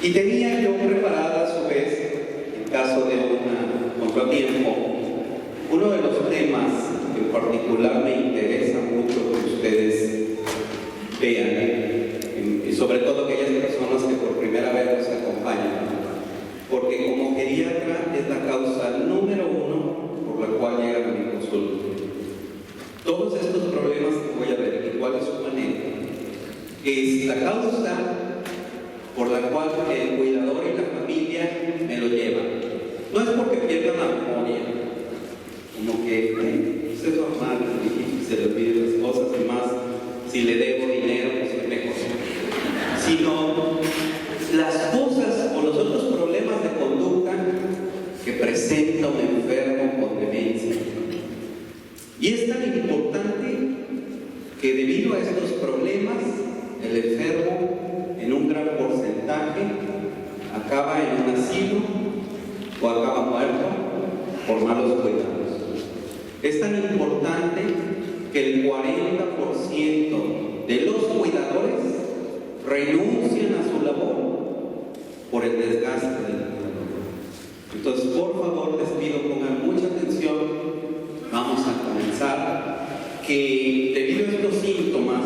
Y tenía yo preparada a su vez, en caso de un contratiempo, uno de los temas que en particular me interesa mucho que ustedes vean, y sobre todo aquellas personas que por primera vez nos acompañan, porque como geriatra es la causa número uno por la cual llegan a mi consulta. Todos estos problemas que voy a ver, y cuál es su manejo, es la causa por la cual el cuidador y la familia me lo llevan. No es porque pierdan la memoria, como que eso es normal, y se le olviden las cosas, y más si le debo dinero, pues es mejor. Sino las cosas o los otros problemas de conducta que presenta un enfermo con demencia. Y es tan importante que debido a estos problemas, el enfermo en un gran porcentaje acaba en un asilo o acaba muerto por malos cuidados. Es tan importante que el 40% de los cuidadores renuncian a su labor por el desgaste del cuidador. Entonces, por favor, les pido pongan mucha atención. Vamos a comenzar. Que debido a estos síntomas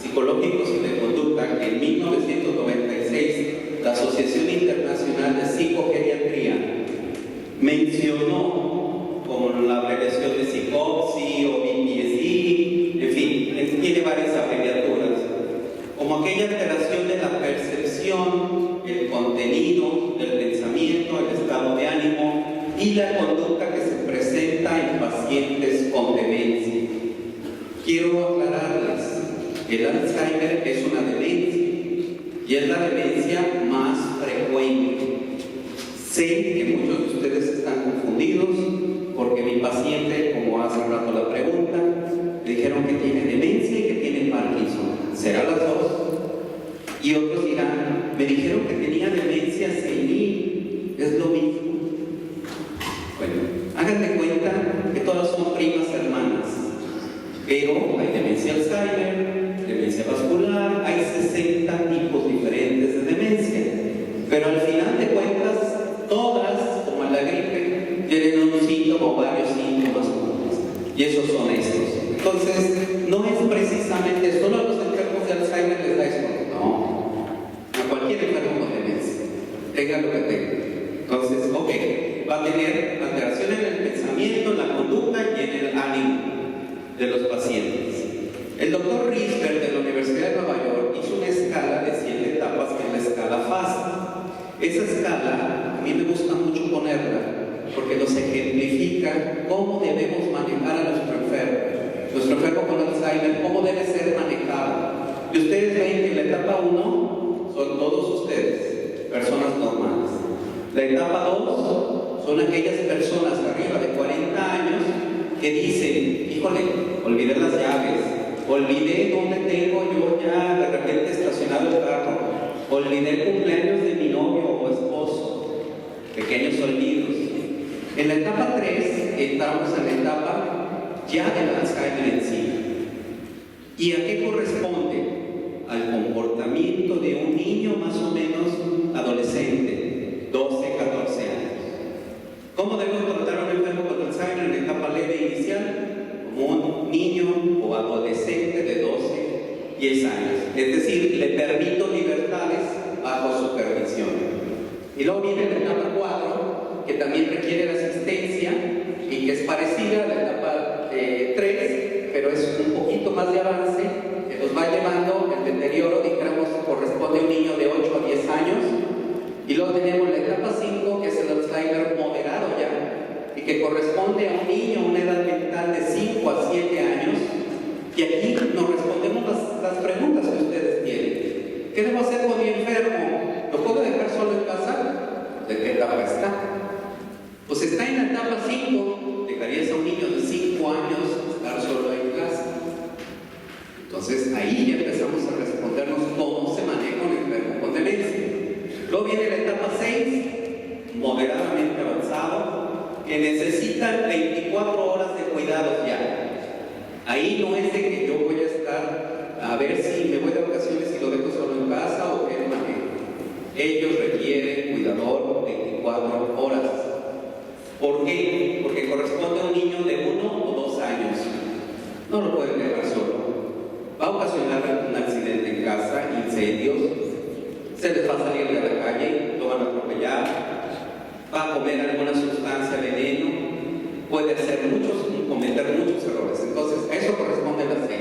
psicológicos y de conducta que en 1996 la Asociación Internacional de Psicogeriatría mencionó como la abreviación de SICOPSI o BPSI, en fin, tiene varias abreviaturas, como aquella alteración de la percepción, el contenido del pensamiento, el estado de ánimo y la conducta que se presenta en pacientes con demencia. Quiero aclararles que el Alzheimer es una demencia y es la demencia más frecuente. Sé que muchos de ustedes están confundidos porque mi paciente, como hace un rato la pregunta, le dijeron que tiene demencia y que tiene Parkinson. ¿Será las dos? Y otros dirán, me dijeron que tenía demencia senil. ¿Es lo mismo? Bueno, háganse cuenta que todas son primas hermanas. Pero hay demencia Alzheimer, demencia vascular, hay 60 tipos diferentes de demencia. Pero al final de cuentas, todas, como en la gripe, tienen un síntoma o varios síntomas comunes. Y esos son estos. Entonces, no es precisamente solo a los enfermos de Alzheimer les da esto. No. A cualquier enfermo con demencia. Tenga lo que tenga. Entonces, ok, va a tener alteración en el pensamiento, en la conducta y en el ánimo de los pacientes. El doctor Risberg de la Universidad de Nueva York hizo una escala de 7 etapas que es la escala FAST. Esa escala, a mí me gusta mucho ponerla porque nos ejemplifica cómo debemos manejar a nuestro enfermo con Alzheimer, cómo debe ser manejado. Y ustedes ven que en la etapa 1 son todos ustedes, personas normales. La etapa 2 son aquellas personas arriba de 40 años que dicen, híjole, olvidé las llaves, olvidé dónde tengo yo ya de repente estacionado el carro, olvidé el cumpleaños de mi novio o esposo, pequeños olvidos. En la etapa 3 entramos en la etapa ya del Alzheimer en sí. ¿Y a qué corresponde? Al comportamiento de un niño más o menos adolescente, 12, 14 años. ¿Cómo debemos tratar a un enfermo con Alzheimer en la etapa leve inicial? Como un niño o adolescente de 12, 10 años. Es decir, le permito libertades bajo supervisión. Y luego viene la etapa 4, que también requiere la asistencia y que es parecida a la etapa 3, pero es un poquito más de avance, que nos va llevando el deterioro, digamos, corresponde a un niño de 8 a 10 años. Y luego tenemos la etapa 5, que es el Alzheimer moderado ya, y que corresponde a un niño a una edad mental de 5 a 7 años. Y aquí nos respondemos las preguntas que ustedes tienen. ¿Qué debo hacer con mi enfermo? ¿Lo puedo dejar solo en casa? ¿De qué etapa está? Pues está en la etapa 5. ¿Dejarías a un niño de 5 años estar solo en casa? Entonces ahí ya empezamos a respondernos cómo se maneja un enfermo con demencia. Luego viene la etapa 6, moderadamente avanzado, que necesita 24 horas de cuidados ya. Ahí no es de que yo voy a estar a ver si me voy de vacaciones y lo dejo solo en casa o qué manejo. Ellos requieren cuidador 24 horas. ¿Por qué? Porque corresponde a un niño de 1 o 2 años. No lo pueden dejar solo. Va a ocasionar un accidente en casa, incendios, se les va a salir de la calle, lo van a atropellar, va a comer alguna sustancia, veneno, puede cometer muchos errores. Entonces, eso corresponde a las 6.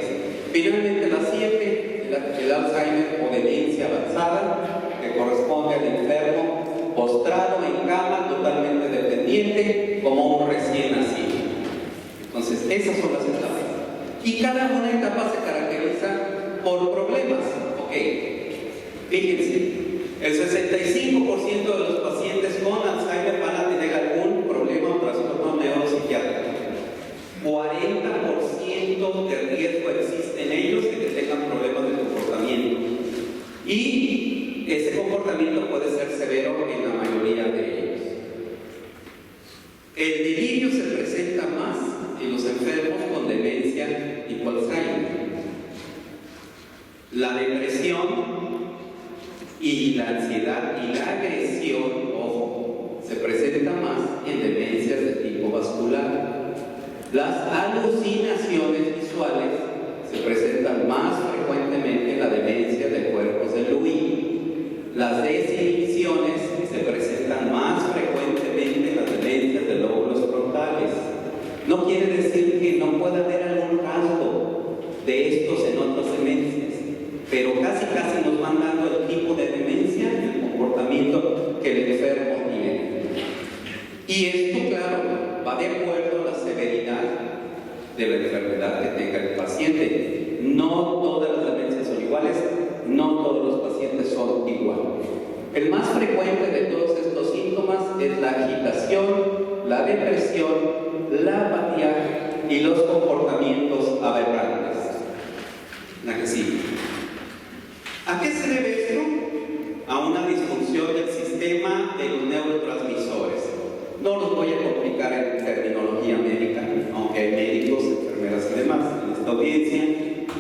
Finalmente, las 7, el Alzheimer o demencia avanzada, que corresponde al enfermo postrado en cama, totalmente dependiente, como un recién nacido. Entonces, esas son las etapas. Y cada una etapa se caracteriza por problemas. Ok, fíjense, el 65% de los pacientes con Alzheimer van a tener algún problema o trastorno neuropsiquiátrico. 40% de riesgo existe en ellos de que tengan problemas de comportamiento. Y ese comportamiento puede ser severo en la mayoría de ellos. El delirio se presenta más en los enfermos con demencia tipo Alzheimer. La depresión y la ansiedad y la agresión, ojo, se presenta más en demencias de tipo vascular. Las alucinaciones visuales se presentan más frecuentemente en la demencia de cuerpos de Lewy. Las desinhibiciones se presentan más frecuentemente en las demencias de lóbulos frontales. No quiere decir que no pueda haber algún rasgo de estos en otras demencias, pero casi nos van dando el tipo de demencia y el comportamiento que el enfermo tiene. Y esto, claro, va de acuerdo a la severidad de la enfermedad que tenga el paciente. No todas las demencias son iguales, no todos los pacientes son iguales. El más frecuente de todos estos síntomas es la agitación, la depresión, la apatía y los comportamientos aberrantes. La que sigue. ¿A qué se debe esto? A una disfunción del sistema de los neurotransmisores. No los voy a complicar en terminología médica, aunque hay médicos, enfermeras y demás en esta audiencia,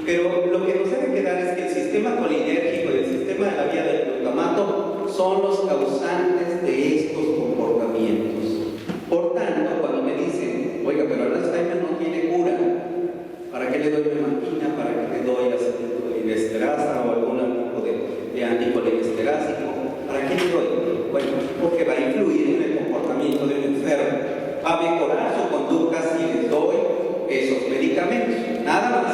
pero lo que nos debe quedar es que el sistema colinérgico y el sistema de la vía del glutamato son los causantes de estos comportamientos. Por tanto, cuando me dicen, oiga, pero el Alzheimer no tiene cura, ¿para qué le doy memantina? ¿Para qué le doy acetocolinesterosa o algún tipo de anticolinesterásico? ¿Para qué le doy? Bueno, porque va a influir en el comportamiento del enfermo. Va a mejorar su conducta si les doy esos medicamentos. Nada más.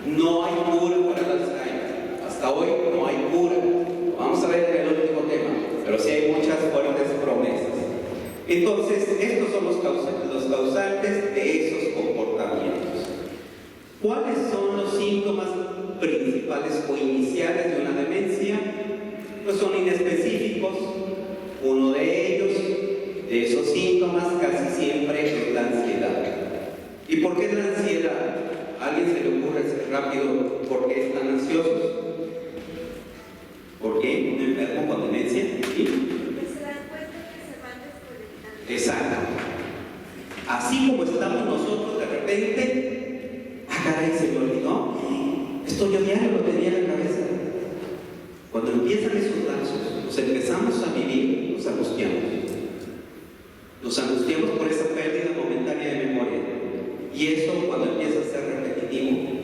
No hay cura para el Alzheimer. Hasta hoy no hay cura. Lo vamos a ver en el último tema, pero sí hay muchas fuertes promesas. Entonces, estos son los causantes de esos comportamientos. ¿Cuáles son los síntomas principales o iniciales de una demencia? Pues son inespecíficos. Uno de ellos, de esos síntomas, casi siempre es la ansiedad. ¿Y por qué es la ansiedad? ¿A alguien se le ocurre rápido por qué están ansiosos? ¿Por qué? ¿Un enfermo con demencia? ¿Sí? Se dan cuenta que se van desconectando. Exacto. Así como estamos nosotros de repente, caray, se me olvidó. Esto yo diario lo tenía en la cabeza. Cuando empiezan esos lapsos, nos empezamos a vivir, nos angustiamos. Nos angustiamos por esa pérdida momentánea de memoria. Y eso cuando empieza a ser repetitivo.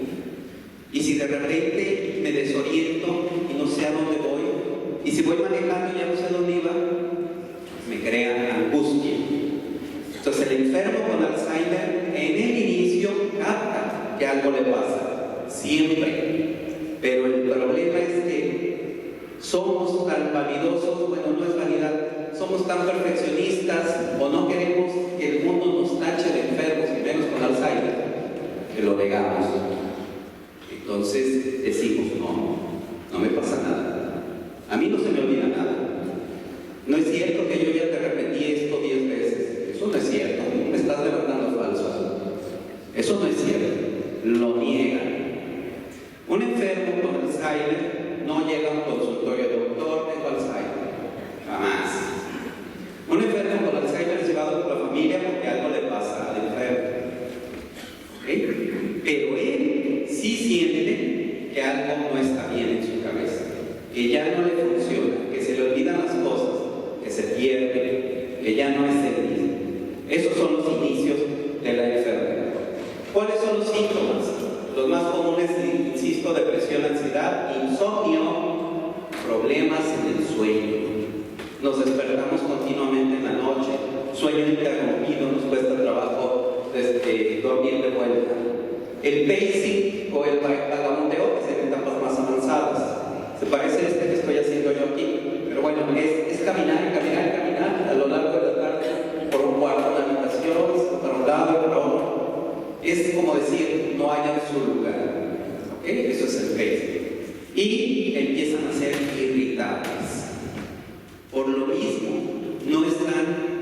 Y si de repente me desoriento y no sé a dónde voy, y si voy manejando y ya no sé dónde iba, me crea angustia. Entonces el enfermo con Alzheimer en el inicio capta que algo le pasa, siempre. Pero el problema es que somos tan vanidosos, bueno, no es vanidad, somos tan perfeccionistas o no queremos que el mundo nos tache de enfermos y menos con Alzheimer, que lo negamos. Entonces decimos, no me pasa nada. A mí no se me olvida nada. No es cierto que yo ya te repetí esto 10 veces. Eso no es cierto. Me estás levantando falso. Eso no es cierto. Lo niegan. Un enfermo con Alzheimer no llega a un consultorio de doctor, tengo Alzheimer. Jamás. Un enfermo con Alzheimer es llevado por la familia porque algo le pasa al enfermo. ¿Okay? Pero él sí siente que algo no está bien en su cabeza, que ya no le funciona, que se le depresión, ansiedad, insomnio, problemas en el sueño. Nos despertamos continuamente en la noche, sueño interrumpido, nos cuesta trabajo dormir de vuelta. El pacing o el vagabundeo es en etapas más avanzadas. Se parece a este que estoy haciendo yo aquí, pero bueno, es caminar y caminar y caminar a lo largo de la tarde por un cuarto, una habitación, para un lado y para otro. Es como decir, no hayan su lugar. ¿Ok? Eso es el pacing. Y empiezan a ser irritables. Por lo mismo, no están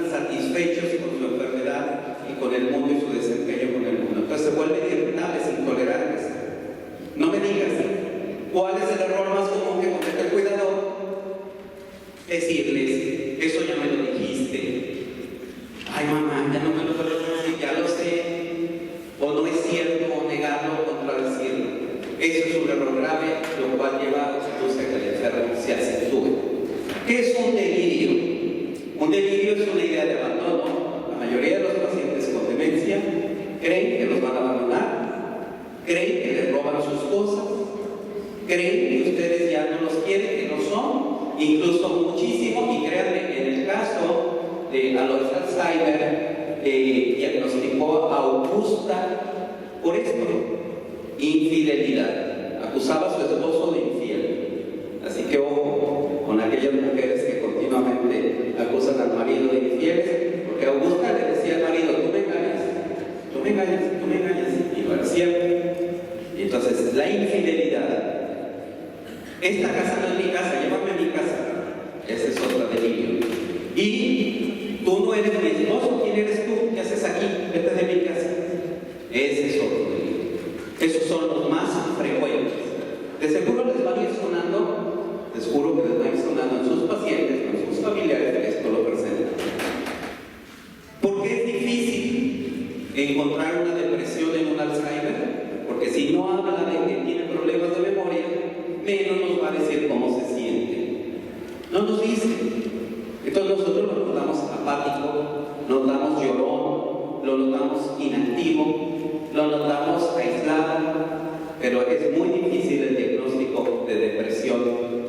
satisfechos con su enfermedad y con el mundo y su desempeño con el mundo. Entonces se vuelven irritables, intolerantes. No me digas, ¿cuál es el error más común que comete el cuidador? Decirles, eso ya me lo dijiste. Ay, mamá, ya no me lo puedo decir, ya lo sé. O no es cierto, o negarlo, o contradecirlo. Eso es un error grave, lo cual lleva a que el enfermo se acentúe. ¿Qué es un delirio? Un delirio es una idea de abandono. La mayoría de los pacientes con demencia creen que los van a abandonar, creen que les roban sus cosas, creen que ustedes ya no los quieren, que no son, incluso muchísimo, y créanme, en el caso de Alzheimer, diagnosticó a Augusta por esto, infidelidad. Acusaba a su esposo de infiel. Así que ojo con aquellas mujeres que continuamente acusan al marido de infieles, porque Augusta le decía al marido, tú me engañas, tú me engañas, tú me engañas, y no era cierto. Y entonces, la infidelidad. Esta casa no es mi casa, llévame a mi casa. Ese es otro delirio. Y tú no eres mi esposo, ¿quién eres tú? ¿Qué haces aquí? Vete de mi casa. Ese es otro delirio. Esos son los más frecuentes. De seguro les va a ir sonando, les juro que les va a ir sonando en sus pacientes, en sus familiares que esto lo presentan. ¿Por qué es difícil encontrar una depresión en un Alzheimer? Porque si no habla de que tiene problemas de memoria, menos nos va a decir cómo se siente. No nos dice. Entonces nosotros lo notamos apático, lo notamos llorón, lo notamos inactivo, lo notamos aislado, pero es muy difícil el diagnóstico de depresión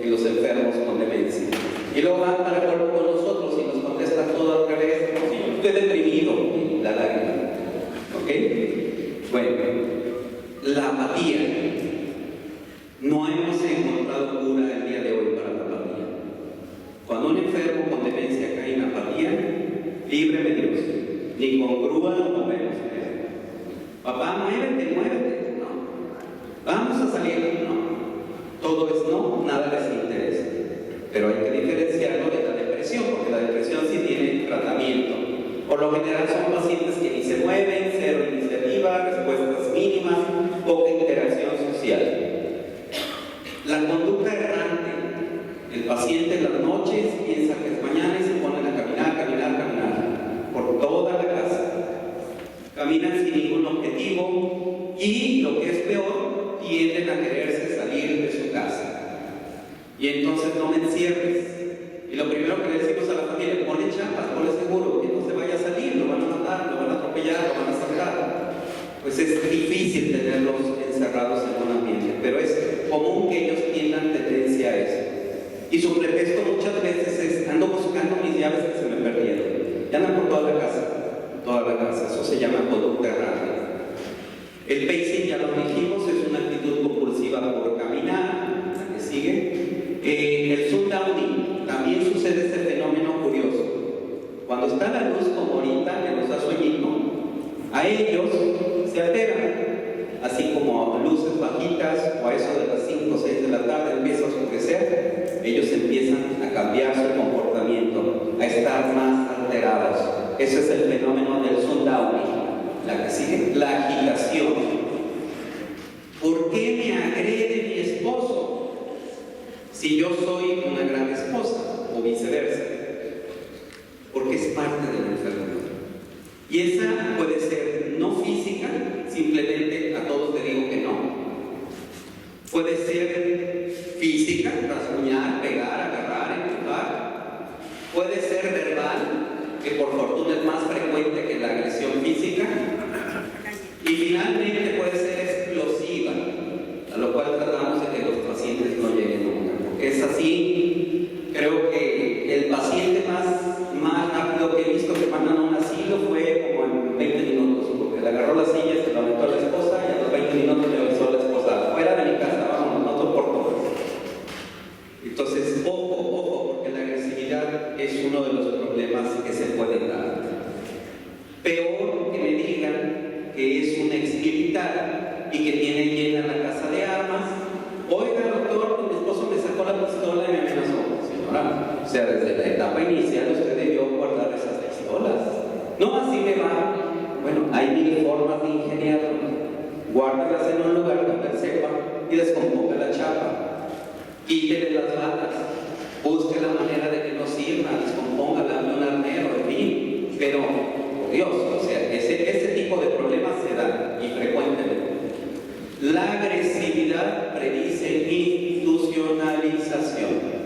en los enfermos con demencia. Y luego van para el con nosotros y nos contestan todo al revés. Sí, estoy deprimido, la lágrima. ¿Ok? Bueno, la apatía. No hemos encontrado cura el día de hoy para la apatía. Cuando un enfermo con demencia cae en apatía, líbreme Dios, ni con grúa lo movemos. Papá, muévete, muévete. No. Vamos a salir. No. Todo es no, nada les interesa. Pero hay que diferenciarlo de la depresión, porque la depresión sí tiene tratamiento. Por lo general son pacientes que ni se mueven, cero iniciativa, respuestas mínimas, poca interacción social. La conducta errante. El paciente en las noches piensa que es mañana y se ponen a caminar, caminar, caminar por toda la casa. Caminan sin ningún objetivo y, lo que es peor, tienden a quererse salir de su casa. Y entonces no me encierres. Y lo primero que le decimos a la familia, ponle chapas, ponle seguro, que no se vaya a salir, lo van a matar, lo van a atropellar, lo van a sacar. Pues es difícil tenerlos encerrados en un ambiente, pero es común que ellos tengan tendencia a eso. Y su pretexto muchas veces es, ando buscando mis llaves que se me perdieron. Ya andan por toda la casa, eso se llama conducta errante. El pacing, ya lo dijimos, es una actitud compulsiva por caminar, la que sigue. El sundowning, también sucede este fenómeno curioso. Cuando está la luz como ahorita, que nos da sueñito, a ellos se alteran. Así como luces bajitas o a eso de las 5 o 6 de la tarde empieza a oscurecer, ellos empiezan a cambiar su comportamiento, a estar más alterados. Ese es el fenómeno del sundowning. La que sigue, la agitación. ¿Por qué me agrede mi esposo si yo soy una gran esposa o viceversa? Porque es parte de la enfermedad. Y esa puede ser no física, simplemente a todos te digo que no. Puede ser física, rasguñar, pegar, agarrar, empujar. Puede ser verbal, que por fortuna es más frecuente que la agresión física. Y finalmente puede ser explosiva, sea, desde la etapa inicial usted debió guardar esas pistolas. No, así me va. Bueno, hay mil formas de ingeniarlo. Guárdelas en un lugar donde él sepa y descomponga la chapa. Quítele las balas. Busque la manera de que no sirva, descomponga, dame un armero, en fin. Pero, por Dios, o sea, ese tipo de problemas se dan y frecuentemente. La agresividad predice institucionalización.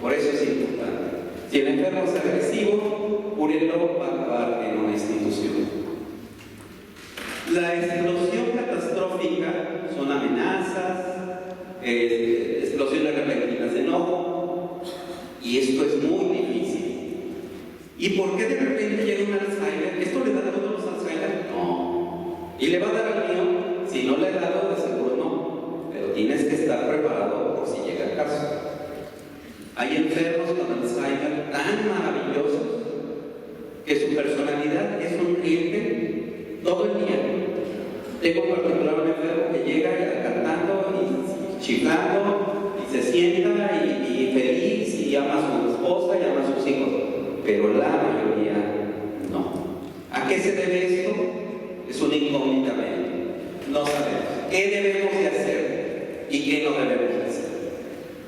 Por eso es importante. Si el enfermo es agresivo, cúrelo, va a acabar en una institución. La explosión catastrófica son amenazas, explosiones repentinas de enojo, y esto es muy difícil. ¿Y por qué de repente llega un Alzheimer? ¿Esto le da a todos los Alzheimer? No. ¿Y le va a dar al mío? Si no le ha dado, de seguro no. Pero tienes que estar preparado por si llega el caso. Hay enfermos con Alzheimer tan maravillosos que su personalidad es sonriente todo el día. Tengo en particular un enfermo que llega cantando y chiflando y se sienta y feliz y ama a su esposa y ama a sus hijos, pero la mayoría no. ¿A qué se debe esto? Es una incógnita médica. No sabemos qué debemos de hacer y qué no debemos de hacer.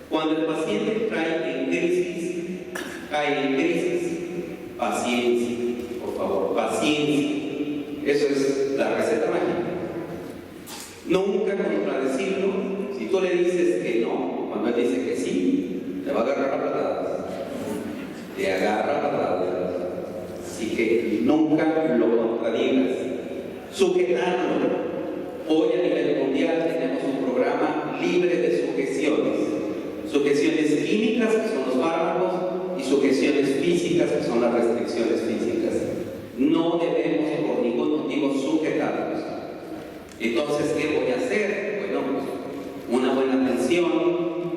Cuando el paciente cae en crisis, paciencia, por favor, paciencia. Eso es la receta mágica. Nunca contradecirlo. Si tú le dices que no, cuando él dice que sí, te va a agarrar a patadas. Te agarra a patadas. Así que nunca lo contradigas. Sujetarlo. Hoy a nivel mundial tenemos un programa libre de sujeciones. Sujeciones químicas, que son los fármacos, y sujeciones físicas, que son las restricciones físicas. No debemos por ningún motivo sujetarnos. Entonces, ¿qué voy a hacer? Bueno, pues, una buena atención.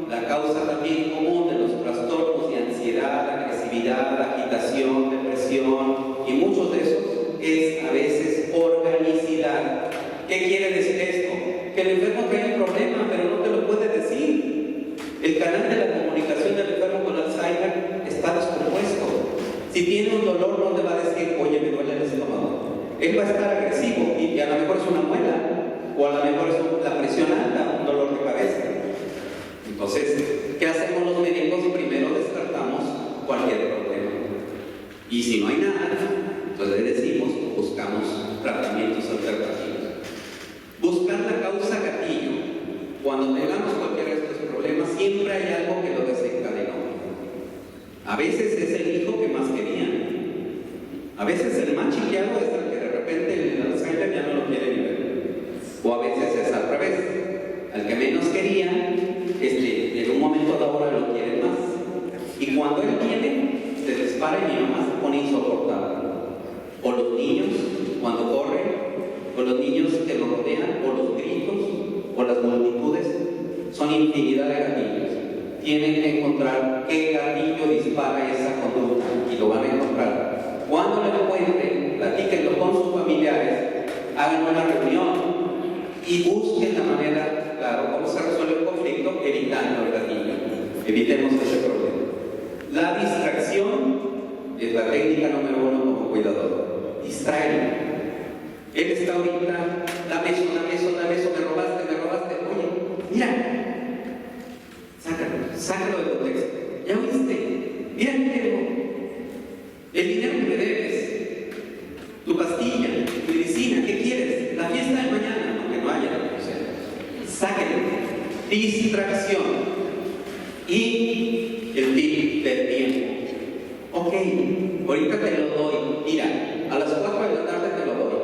La causa también común de los trastornos de ansiedad, agresividad, agitación, depresión y muchos de esos es a veces organicidad. ¿Qué quiere decir esto? Que el enfermo tiene un problema, pero no te lo puede decir. El canal de la comunicación del enfermo con Alzheimer está descompuesto. Si tiene un dolor, no te va a decir, oye, me duele el estómago. Él va a estar agresivo y a lo mejor es una muela, o a lo mejor es la presión alta, un dolor de cabeza. Entonces, ¿qué hacemos los médicos? Primero descartamos cualquier problema. Y si no hay nada, pues le decimos, buscamos tratamientos alternativos. Buscar la causa gatillo. Cuando tengamos cualquiera de estos problemas, siempre hay algo que lo desencadenó. A veces es el hijo que más quería. A veces el más chiqueado es el que de repente el Alzheimer ya no lo quiere ni ver. O a veces es al revés. Al que menos quería, en un momento dado ahora lo quiere más. Y cuando él viene, se dispara y mi mamá se pone insoportable. O los niños, cuando corren, o los niños que lo rodean, o los gritos, o las multitudes, son infinidad de gatillos. Tienen que encontrar qué gatillo dispara esa conducta y lo van a encontrar. Cuando lo encuentren, platíquenlo con sus familiares, hagan una reunión y busquen la manera, claro, cómo se resuelve el conflicto, evitando el gatillo. Evitemos ese problema. La distracción es la técnica número 1 como cuidador. Distrae. Él está ahorita, dame eso, me robaste, oye, mira. Sácalo del contexto. ¿Ya oíste? Mira qué tengo. El dinero que me debes, tu pastilla, tu medicina, ¿qué quieres? La fiesta de mañana, aunque no haya. O sea, sáquenlo. Distracción. Y el tip del tiempo. Ok, ahorita te lo doy. Mira, a las 4 de la tarde te lo doy.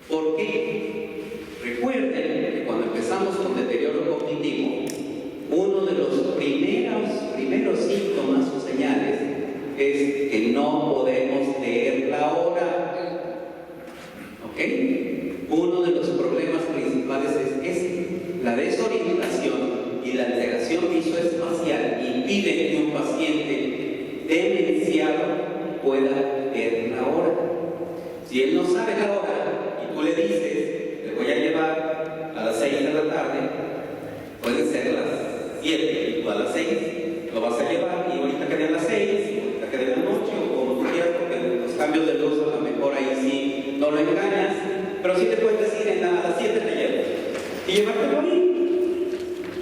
¿Por qué? Recuerden que cuando empezamos con deterioro cognitivo, uno de los primeros síntomas o señales es que no podemos leer la hora. ¿Ok? Uno de los problemas principales es la desorientación y la alteración visoespacial impide que un paciente demenciado pueda leer la hora. Si él no sabe la hora y tú le dices, le voy a llevar a las 6 de la tarde, pueden ser las 7 y tú a las 6 lo vas a llevar y ahorita pero sí te puedes decir, a las 7 te llevo. Y llevártelo ahí.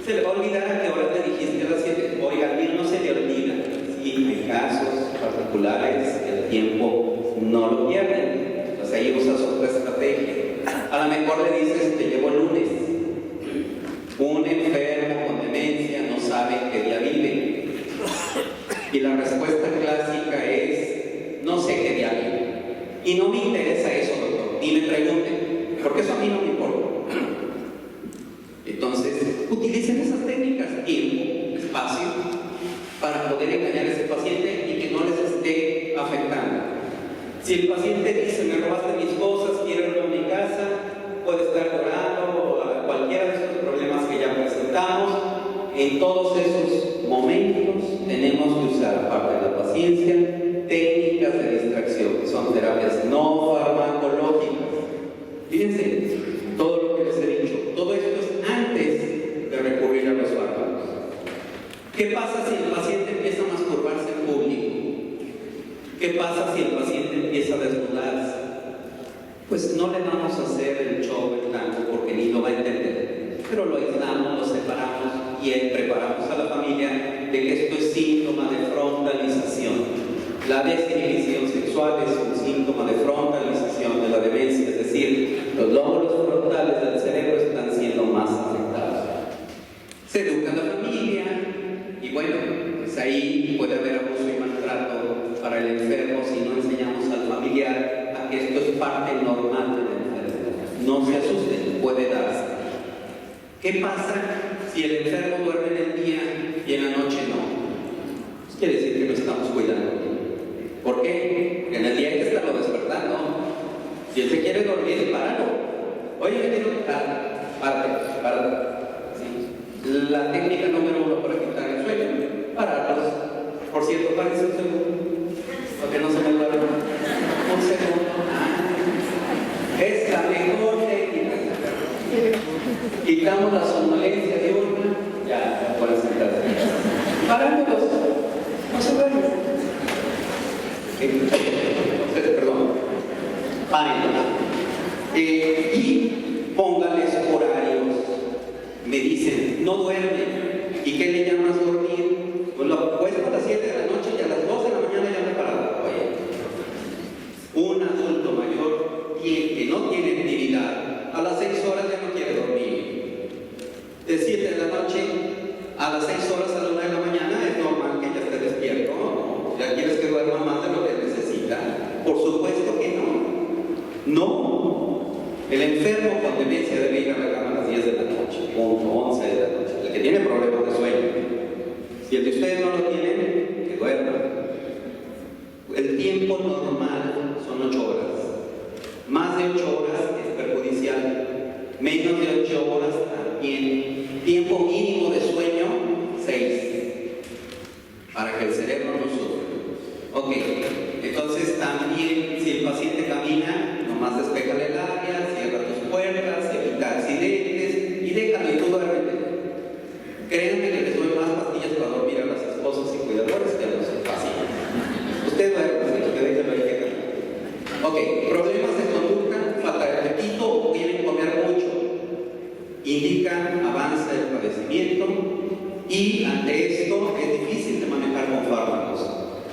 Se le va a olvidar a qué hora te dijiste a las 7. Oiga, a mí no se le olvida. Sí, en casos particulares el tiempo no lo pierden. Entonces ahí usas otra estrategia. A lo mejor le dices, te llevo el lunes. Un enfermo con demencia no sabe qué día vive. Y la respuesta clásica es, no sé qué día vive. Y no me interesa eso, doctor. Ni me pregunten, porque eso a mí no me importa. Entonces, utilicen esas técnicas, tiempo, espacio, para poder engañar a ese paciente y que no les esté afectando. Si el paciente dice, me robaste mis cosas, quiero irme a mi casa, puede estar llorando o cualquiera de estos problemas que ya presentamos, en todos esos momentos tenemos que usar, aparte de la paciencia, técnicas de distracción, que son terapias no farmacológicas. Fíjense, todo lo que les he dicho, todo esto es antes de recurrir a los fármacos. ¿Qué pasa si el paciente empieza a masturbarse en público? ¿Qué pasa si el paciente empieza a desnudarse? Pues no le vamos a hacer el show en blanco porque ni lo va a entender, pero lo aislamos, lo separamos y preparamos a la familia de que esto es síntoma de frontalización. La desinhibición sexual es un síntoma de frontalización de la demencia, es decir, los lóbulos frontales del cerebro están siendo más afectados. Se educa a la familia y bueno, pues ahí puede haber abuso y maltrato para el enfermo si no enseñamos al familiar a que esto es parte normal de la enfermedad. No se asusten, puede darse. ¿Qué pasa si el enfermo duerme en el día y en la noche no? Pues quiere decir que no estamos cuidando. ¿Por qué? Porque en el día hay que estarlo despertando. Si él se quiere dormir, páralo. Oye, me quiero párate. Sí. La técnica número 1 para quitar el sueño, pararlos. Por cierto, párense un segundo, para que no se me duerma. Un segundo. Es la mejor técnica. Quitamos la somnolencia diurna, ya pueden sentarse. Parándolos, no se duermen. Perdón, párenlos. Y póngales horarios. Me dicen, no duerme. ¿Y qué le llamas dormir? Pues lo apuesto a las 7 de la noche y a las 2 de la mañana ya me he parado. Oye, un adulto mayor que no tiene actividad, a las 6 horas ya no quiere dormir. De 7 de la noche a las 6 horas a la 1 de la mañana es normal que ya esté despierto, ¿no? ¿Ya quieres que duerma más de lo que necesita? Por supuesto que no. No. El enfermo con demencia debe ir a la cama a las 10 de la noche, 11 de la noche. El que tiene problemas de sueño. Si el de ustedes no lo tienen, que duerman. El tiempo normal son 8 horas. Más de 8 horas es perjudicial. Menos de 8 horas también. Tiempo mínimo de sueño, 6. Para que el cerebro no sufra. Ok, entonces también si el paciente camina, nomás despéjale el área, cierra tus puertas, evita accidentes y déjalo y tú duérmete. Créanme que les doy más pastillas para dormir a las esposas y cuidadores que a los pacientes. Usted duerme, usted déjalo ahí que camine. Ok, problemas de conducta, falta de apetito o quieren comer mucho. Indican avance del padecimiento y ante esto es difícil de manejar con fármacos.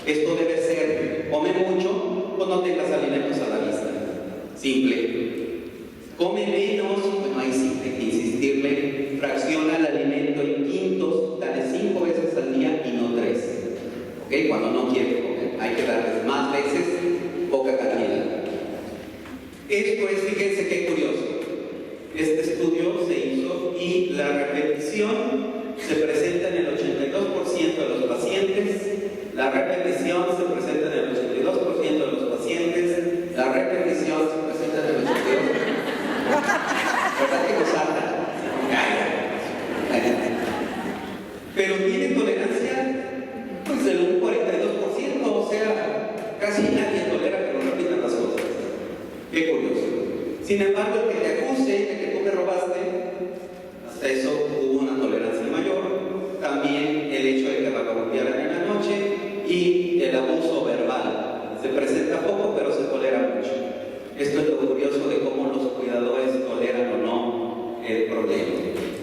Esto debe ser, come mucho o no tengas alimentos a la vista. Simple. Come menos, bueno, ahí sí hay que insistirle, fracciona el alimento en quintos, dale 5 veces al día y no 3. ¿Ok? Cuando no quiere comer, hay que darles más veces, poca cantidad. Esto es, fíjense qué curioso. Este estudio se hizo y la repetición se presenta en el 82% de los pacientes, la repetición se presenta en el 82% de los pacientes, la repetición se presenta en el 82%. ¿Verdad que nos salta? Pero tiene tolerancia pues del 42%, o sea, casi nadie tolera que nos repitan las cosas. Qué curioso. Sin embargo, el que te acuse de que tú me robaste, hasta eso hubo una tolerancia mayor. También el hecho de que vagabundearan en la noche y el abuso verbal. Se presenta poco, pero se tolera mucho. Esto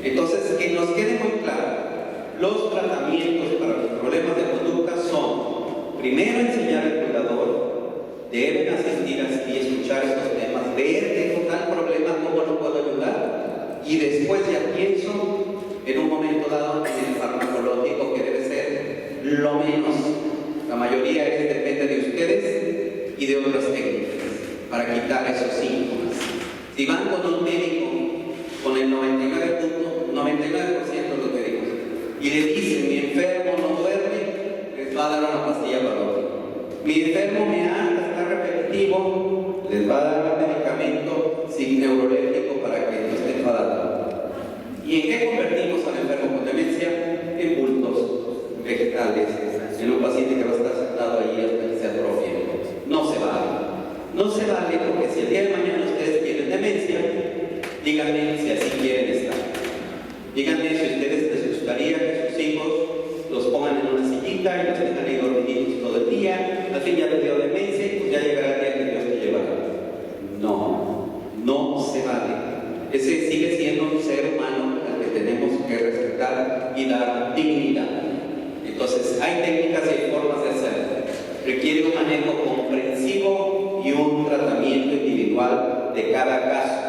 Entonces, que nos quede muy claro, los tratamientos para los problemas de conducta son, primero, enseñar al cuidador, deben asistir así y escuchar estos temas, ver tengo tal problema, cómo lo puedo ayudar, y después ya pienso en un momento dado en el farmacológico, que debe ser lo menos. La mayoría depende de ustedes y de otras técnicas para quitar esos síntomas. Si van con un médico, con el 99% de los médicos, y le dicen, mi enfermo no duerme, les va a dar una pastilla para dormir. Mi enfermo me anda, está repetitivo, les va a dar un medicamento neuroléptico para que no esté enfadado. ¿Y en qué convertimos al enfermo con demencia? En bultos vegetales, en un paciente que va a estar sentado ahí hasta que se atrofie. No se vale. No se vale, porque si el día de mañana ustedes tienen demencia, díganme si así quieren estar. Díganme si a ustedes les gustaría que sus hijos los pongan en una sillita y los tengan ahí dormiditos todo el día. Al fin ya les dio demencia y pues ya llegará el día que Dios te llevará. No se vale. Ese sigue siendo un ser humano al que tenemos que respetar y dar dignidad. Entonces, hay técnicas y hay formas de hacerlo. Requiere un manejo comprensivo y un tratamiento individual de cada caso.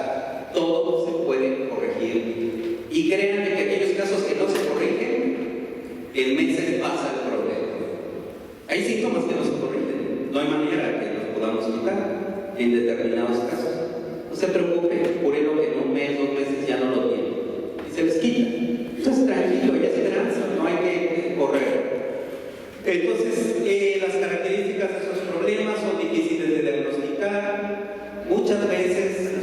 Todo se puede corregir. Y créanme que aquellos casos que no se corrigen, en meses pasa el problema. Hay síntomas que no se corrigen. No hay manera que los podamos quitar en determinados casos. No se preocupe, cúrelo que en un mes, 2 meses ya no lo tiene. Y se les quita. Entonces, tranquilo, ya se transa, no hay que correr. Entonces, las características de esos problemas son difíciles de diagnosticar. Muchas veces,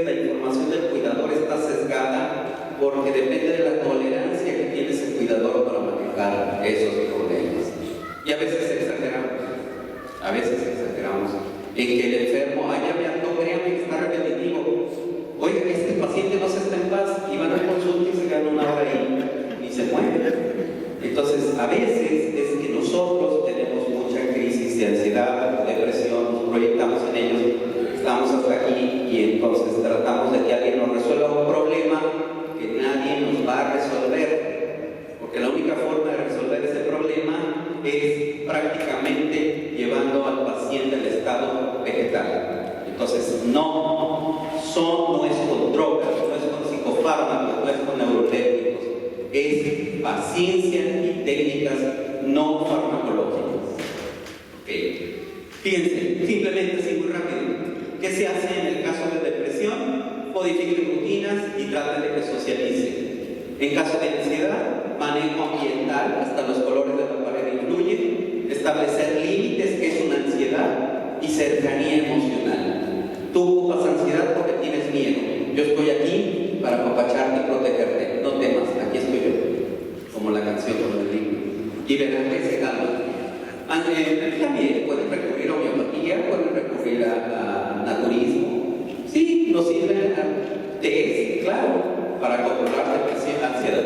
la información del cuidador está sesgada porque depende de la tolerancia que tiene ese cuidador para manejar esos problemas. Y a veces exageramos en que el enfermo, ya me ando, créame que está repetitivo. Oiga, este paciente no se está en paz, y van a consulta y se gana 1 hora y se muere. Entonces, a veces es que nosotros tenemos mucha crisis de ansiedad, depresión, nos proyectamos en ellos, estamos hasta aquí y entonces tratamos de que alguien nos resuelva un problema que nadie nos va a resolver, porque la única forma de resolver ese problema es prácticamente llevando al paciente al estado vegetal. Entonces, no es con drogas, no es con psicofármacos, no es con neurolépticos, es paciencia y técnicas no farmacológicas. Okay. Fíjense, simplemente así muy rápido. ¿Qué se hace en el caso de depresión? Modifiquen rutinas y traten de que socialicen. En caso de ansiedad, manejo ambiental, hasta los colores de la pared influyen. Establecer límites, que es una ansiedad, y cercanía emocional. Tú ocupas ansiedad porque tienes miedo. Yo estoy aquí para apapacharte y protegerte. No temas, aquí estoy yo. Como la canción, como el libro. Y verán que se calma. También pueden recurrir a homeopatía, pueden recurrir a naturismo. Sí, nos sirven test, claro, para controlar depresión, ansiedad.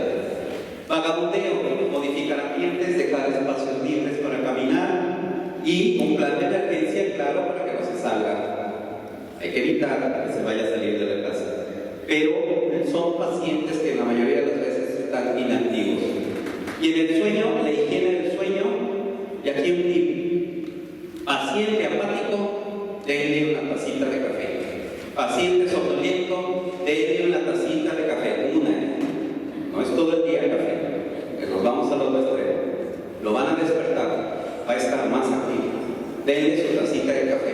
Vagabundeo, modificar ambientes, dejar espacios libres para caminar y un plan de emergencia, claro, para que no se salga. Hay que evitar que se vaya a salir de la casa. Pero son pacientes que la mayoría de las veces están inactivos. Y en el sueño, la higiene del sueño, y aquí un tip. Paciente apático, denle una tacita de café. Paciente somnoliento, denle una tacita de café. No es todo el día café, que nos vamos a los extremos. Lo van a despertar, va a estar más activo. Denle su tacita de café.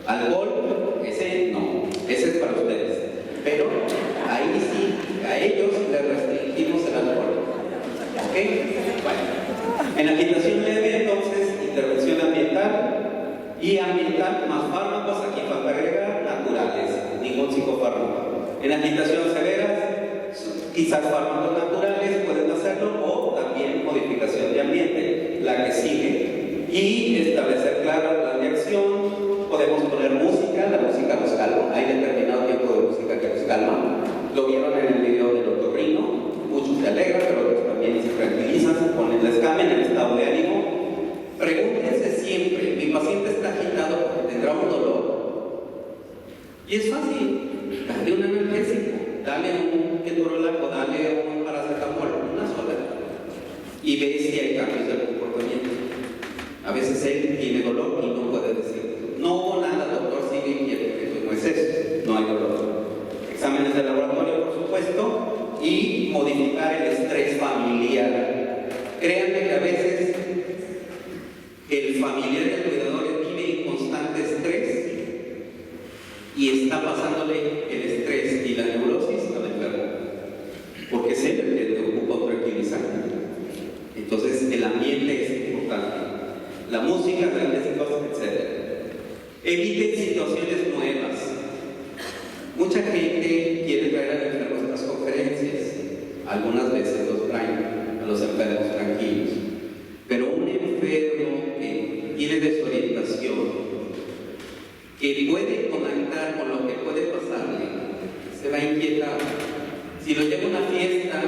Alcohol, ese no, ese es para ustedes. Pero ahí sí, a ellos les restringimos el alcohol. ¿Ok? Bueno. En agitación leve, entonces, intervención ambiental y ambiental más fármacos, aquí falta agregar, naturales, ningún psicofármaco. En agitación severa, quizás fármacos naturales pueden hacerlo o también modificación de ambiente, la que sigue. Y establecer claro el plan de acción. Podemos poner música, la música nos calma. Hay determinado tipo de música que nos calma. Lo vieron en el video del otorrino. Muchos se alegran, pero otros también se tranquilizan, se ponen, les cambian el estado de ánimo. Pregúntense siempre, mi paciente está agitado porque tendrá un dolor. Y es fácil, dale un analgésico, dale un ketorolaco, dale y modificar el estrés familiar. Créanme que a veces el familiar del cuidador vive en constante estrés y está pasándole el estrés y la neurosis al enfermo, porque siempre le ocupa un tranquilizante. Entonces el ambiente es importante, la música, grandes cosas, etc. Eviten situaciones nuevas. Mucha gente quiere traer al enfermo a estas conferencias, algunas veces los traen a los enfermos tranquilos, pero un enfermo que tiene desorientación, que puede conectar con lo que puede pasarle, se va a inquietar. Si lo lleva a una fiesta,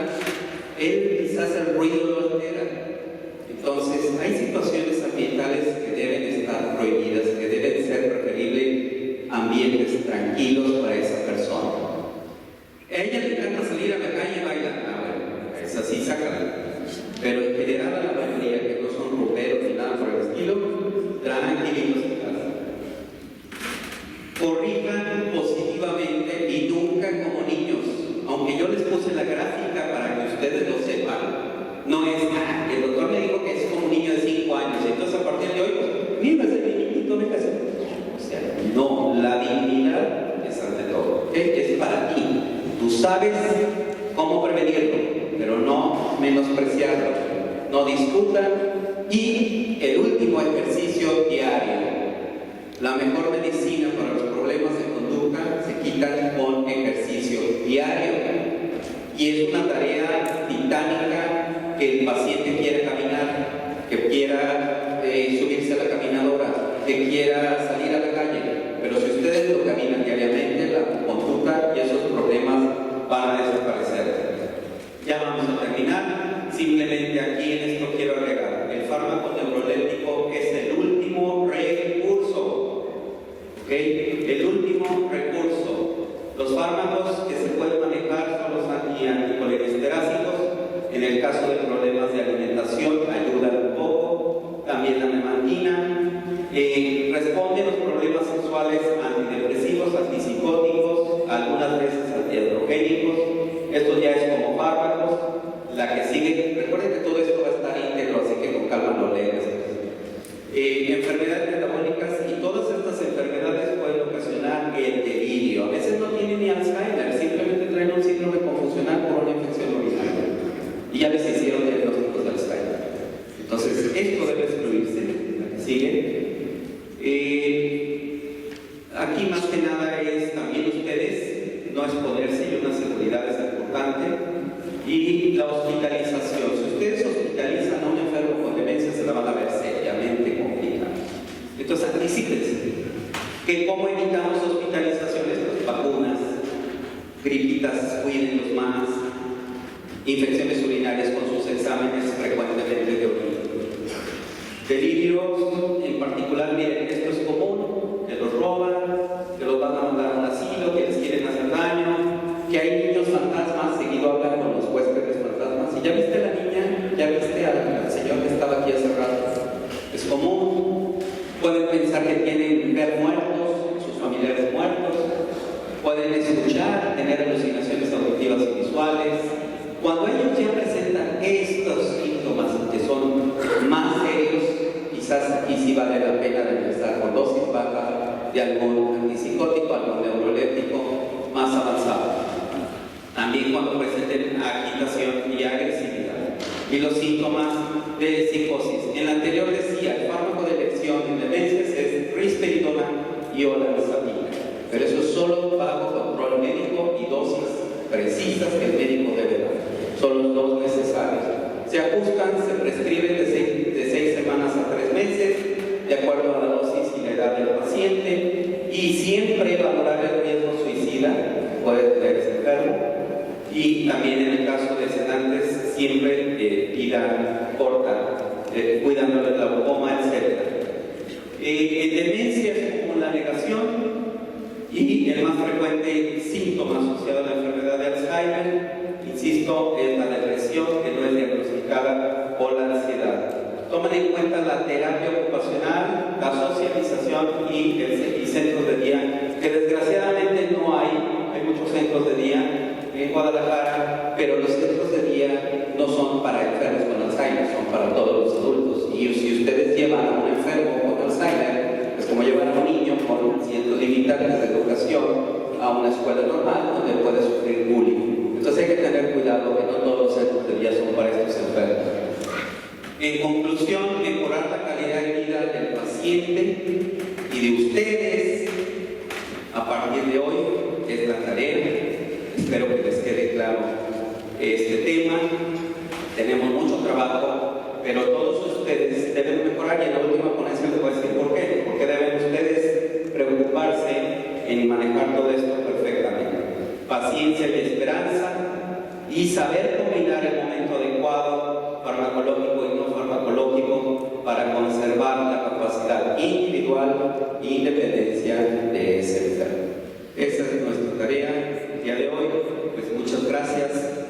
él quizás el ruido lo altera. Entonces, hay situaciones ambientales que deben estar prohibidas, que deben ser preferibles ambientes tranquilos para esa persona. A ella le encanta salir a la calle y bailar. Bueno, es así, sácala. Pero en general, a la mayoría que no son rumberos ni nada por el estilo, tranquilitos en casa. Corrijan positivamente y nunca como niños. Aunque yo les puse la gráfica para que ustedes lo sepan, no es nada. El doctor me dijo que es como un niño de 5 años, entonces a partir de hoy, pues, mira, ese niñito, venga, o sea, no, la dignidad es ante todo, ¿okay? Es para ti. Tú sabes cómo prevenirlo, pero no menospreciarlo, no discutan. Y el último ejercicio diario. La mejor medicina para los problemas de conducta se quitan con ejercicio diario. Y es una tarea titánica que el paciente quiera caminar, que quiera subirse a la caminadora, que quiera salir a la calle. Pero si ustedes lo caminan diariamente, la conducta y esos problemas van a desaparecer. Ya vamos a terminar. Simplemente aquí en esto quiero agregar: el fármaco neuroléptico es el último recurso. ¿Okay? El último recurso. Los fármacos que se pueden manejar son los anticolinesteráticos. En el caso de problemas de alimentación, ayudan un poco. También la memantina. Responde a los problemas sexuales antidepresivos, antipsicóticos, algunas veces antiandrogénicos. Esto ya es como fármacos. La que sigue, recuerden que todo esto va a estar íntegro, así que con calma lo lees. Enfermedades metabólicas, y todas estas enfermedades pueden ocasionar el delirio. A veces no tienen ni Alzheimer, simplemente traen un síndrome confusional por una infección urinaria. Y ya les hicieron diagnósticos de Alzheimer. Entonces, esto debe excluirse. La que sigue. Aquí más que nada es también ustedes no exponerse, y una seguridad es importante. Y la hospitalización. Si ustedes hospitalizan a un enfermo con demencia, se la van a ver seriamente complicada. Entonces, anticípense. ¿Cómo evitamos hospitalizaciones? Pues vacunas, gripitas, cuídenlos más, infecciones urinarias con sus exámenes frecuentemente de orina. Delirios, en particular, miren, esto es común, que los roban, que los van a mandar a un asilo, que les quieren hacer daño, que hay niños fantasmas, seguido hablan con los huéspedes fantasmas. Y ya viste a la niña, ya viste al señor que estaba aquí hace rato. Es común. Pueden pensar que tienen ver muertos, sus familiares muertos. Pueden escuchar, tener alucinaciones auditivas y visuales. Cuando ellos ya presentan estos síntomas que son más serios, quizás aquí sí vale la pena de empezar con dosis baja de algún antipsicótico, algún neuroléptico más avanzado. También cuando presenten agitación y agresividad. Y los síntomas de psicosis. En la anterior decía, el fármaco de elección en demencias es risperidona y olanzapina. Pero eso es solo bajo control médico y dosis precisas que el médico debe dar. Son los dos necesarios. Se ajustan, se prescriben de 6 semanas a 3 meses, de acuerdo a la dosis y la edad del paciente. Y siempre valorar el riesgo suicida, puede tener ese enfermo. Y también en el caso de sedantes, siempre vida corta, cuidando del glaucoma, etc. En demencia es como la negación, y el más frecuente síntoma asociado a la enfermedad de Alzheimer, insisto, es la depresión, que no es diagnosticada, o la ansiedad. Tomen en cuenta la terapia ocupacional, la socialización y centros de día, que desgraciadamente no hay muchos centros de día. en Guadalajara, pero los centros de día no son para enfermos con Alzheimer, son para todos los adultos. Y si ustedes llevan a un enfermo con Alzheimer, es como llevar a un niño con ciertos limitantes de educación a una escuela normal donde puede sufrir bullying. Entonces hay que tener cuidado que no todos los centros de día son para estos enfermos. En conclusión, mejorar la calidad de vida del paciente y de ustedes a partir de hoy es la tarea. Espero que les quede claro este tema. Tenemos mucho trabajo, pero todos ustedes deben mejorar, y en la última ponencia les voy a decir por qué. Porque deben ustedes preocuparse en manejar todo esto perfectamente. Paciencia y esperanza, y saber combinar el momento adecuado, farmacológico y no farmacológico, para conservar la capacidad individual e independencia de ese enfermo. Esa es nuestra tarea el día de hoy. Pues muchas gracias.